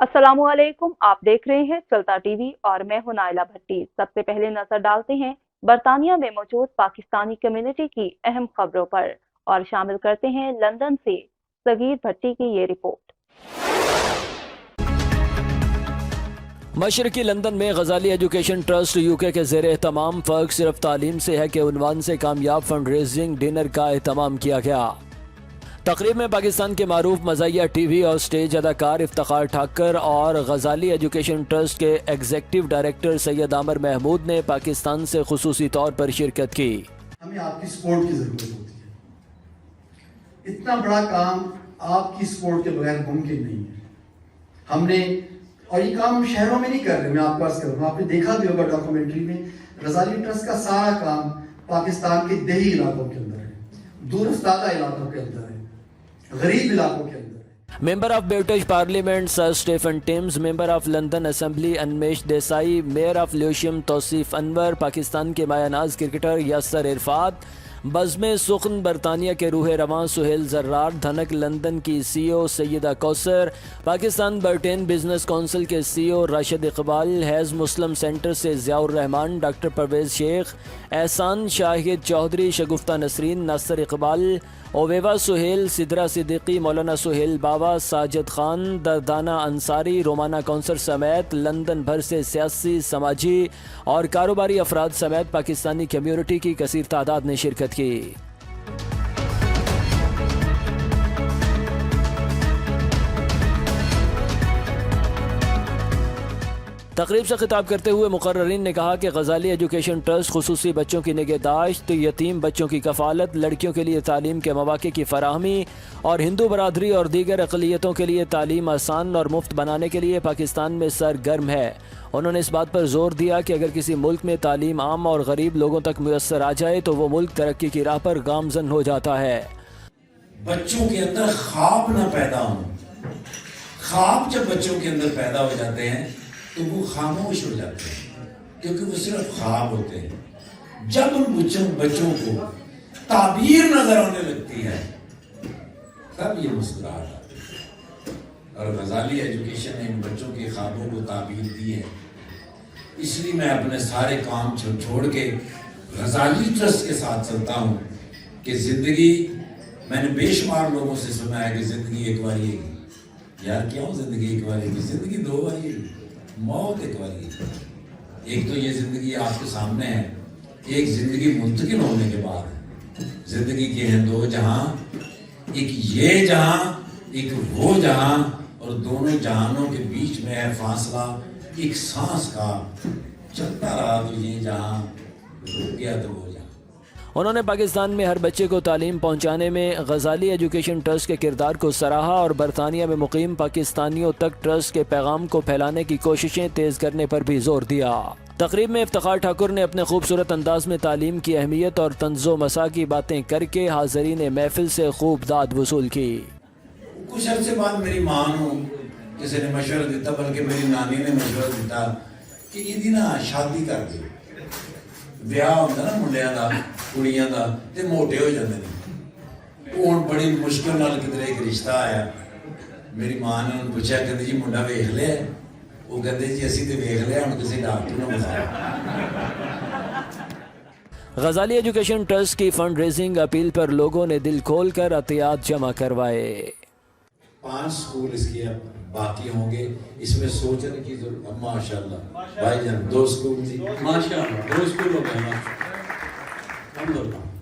السلام علیکم، آپ دیکھ رہے ہیں چلتا ٹی وی اور میں ہوں نائلہ بھٹی۔ سب سے پہلے نظر ڈالتے ہیں برطانیہ میں موجود پاکستانی کمیونٹی کی اہم خبروں پر اور شامل کرتے ہیں لندن سے صغیر بھٹی کی یہ رپورٹ۔ مشرقی لندن میں غزالی ایجوکیشن ٹرسٹ یوکے کے زیر اہتمام فرق صرف تعلیم سے ہے کے عنوان سے کامیاب فنڈریزنگ ڈنر کا اہتمام کیا گیا۔ تقریب میں پاکستان کے معروف مزاحیہ ٹی وی اور سٹیج اداکار افتخار ٹھاکر اور غزالی ایجوکیشن ٹرسٹ کے ایگزیکٹو ڈائریکٹر سید عامر محمود نے پاکستان سے خصوصی طور پر شرکت کی۔ ہمیں آپ کی سپورٹ کی ضرورت ہوتی ہے، اتنا بڑا کام آپ کی سپورٹ کے بغیر ممکن نہیں ہے۔ ہم نے اور یہ کام ہم شہروں میں نہیں کر رہے، میں آپ کو عرض کروں گا، آپ نے دیکھا بھی ہوگا ڈاکومنٹری میں، غزالی ٹرسٹ کا سارا کام پاکستان کے دیہی علاقوں کے اندر ہے، دور افتادہ علاقوں کے اندر ہے، غریب علاقوں کے اندر ہے۔ Member of British Parliament sir Stephen Timms, member of London assembly Animesh Desai, mayor of Lewisham Tauseef Anwar, Pakistan کے مایہ ناز کرکٹر یاسر عرفات، بزم سخن برطانیہ کے روح رواں سہیل زرار، دھنک لندن کی سی او سیدہ کوثر، پاکستان برٹین بزنس کونسل کے سی او راشد اقبال، حیض مسلم سینٹر سے ضیاء الرحمان، ڈاکٹر پرویز شیخ، احسان شاہد چودھری، شگفتہ نسرین، ناصر اقبال، اویوا سہیل، سدرا صدیقی، مولانا سہیل بابا، ساجد خان، دردانہ انصاری، رومانہ کونسر سمیت لندن بھر سے سیاسی، سماجی اور کاروباری افراد سمیت پاکستانی کمیونٹی کی کثیر تعداد نے شرکت کی۔ تقریب سے خطاب کرتے ہوئے مقررین نے کہا کہ غزالی ایجوکیشن ٹرسٹ خصوصی بچوں کی نگہداشت، یتیم بچوں کی کفالت، لڑکیوں کے لیے تعلیم کے مواقع کی فراہمی اور ہندو برادری اور دیگر اقلیتوں کے لیے تعلیم آسان اور مفت بنانے کے لیے پاکستان میں سرگرم ہے۔ انہوں نے اس بات پر زور دیا کہ اگر کسی ملک میں تعلیم عام اور غریب لوگوں تک میسر آ جائے تو وہ ملک ترقی کی راہ پر گامزن ہو جاتا ہے۔ بچوں کے اندر خواب نہ پیدا ہوں، خواب جب بچوں کے اندر پیدا ہو جاتے ہیں تو وہ خاموش ہو جاتے ہیں، کیونکہ وہ صرف خواب ہوتے ہیں۔ جب ان بچوں کو تعبیر نظر آنے لگتی ہے تب یہ مسکراہٹ آتی ہے، اور غزالی ایجوکیشن نے ان بچوں کے خوابوں کو تعبیر دی ہے۔ اس لیے میں اپنے سارے کام چھوڑ کے غزالی ٹرسٹ کے ساتھ چلتا ہوں کہ زندگی، میں نے بے شمار لوگوں سے سنا ہے کہ زندگی ایک بار ہی ہے۔ یار کیوں زندگی ایک بار ہی؟ زندگی دو بار ہی ہے، موت ایک بار ہی ہے۔ ایک تو یہ زندگی آپ کے سامنے ہے، ایک زندگی منتقل ہونے کے بعد ہے۔ زندگی کے ہیں دو جہاں، ایک یہ جہاں، ایک وہ جہاں، اور دونوں جہانوں کے بیچ میں ہے فاصلہ ایک سانس کا۔ چلتا رہا تو یہ جہاں، رک گیا تو وہ جہاں۔ انہوں نے پاکستان میں ہر بچے کو تعلیم پہنچانے میں غزالی ایجوکیشن ٹرسٹ کے کردار کو سراہا اور برطانیہ میں مقیم پاکستانیوں تک ٹرسٹ کے پیغام کو پھیلانے کی کوششیں تیز کرنے پر بھی زور دیا۔ تقریب میں افتخار ٹھاکر نے اپنے خوبصورت انداز میں تعلیم کی اہمیت اور طنز و مسا کی باتیں کر کے حاضرین محفل سے خوب داد وصول کی۔ کچھ عرصے بعد میری ماں نو کسی نے مشورہ دیتا، بلکہ میری نانی نے مشورہ دیتا کہ یہ نا شادی کر دے، بیاہ ہوتا نا منڈیاں دا کڑیاں دا تے موٹے ہو جاندے نے۔ ہن بڑی مشکل نال کدھر ایک رشتہ آیا، میری ماں نے انہوں پوچھا کہ جی منڈا ویکھ لیا؟ وہ کہتے جی اسی تے ویکھ لیا، ہن کسی ڈاکٹر نوں بتایا۔ غزالی ایجوکیشن ٹرسٹ کی فنڈ ریزنگ اپیل پر لوگوں نے دل کھول کر عطیات جمع کروائے۔ 5 سکول اس کے باقی ہوں گے، اس میں سوچنے کی ضرورت۔ ماشاءاللہ بھائی جان 2 سکول جی، ماشاءاللہ 2 سکول ہو گئے۔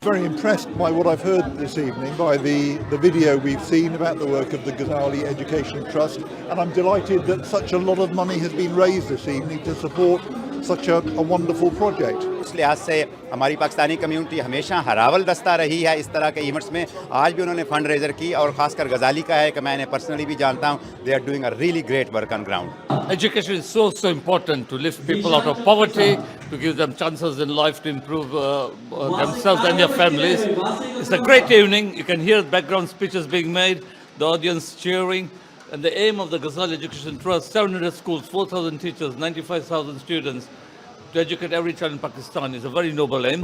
Very impressed by what I've heard this evening, by the video we've seen about the work of the Ghazali Education Trust, and I'm delighted that such a lot of money has been raised this evening to support such a wonderful project. اس لحاظ سے ہماری Pakistani community ہمیشہ ہراول دستہ رہی ہے اس طرح کے events میں۔ آج بھی انہوں نے فنڈ ریزر کی، اور خاص کر غزالی کا ہے کہ میں انہیں پرسنلی بھی جانتا ہوں۔ They are doing a really great work on ground. Education is so important to lift people out of poverty, to give them chances in life to improve themselves and their families. It's a great evening. You can hear background speeches being made, the audience cheering. And the aim of the Ghazali Education Trust, 700 schools, 4,000 teachers, 95,000 students, to educate every child in Pakistan is a very noble aim.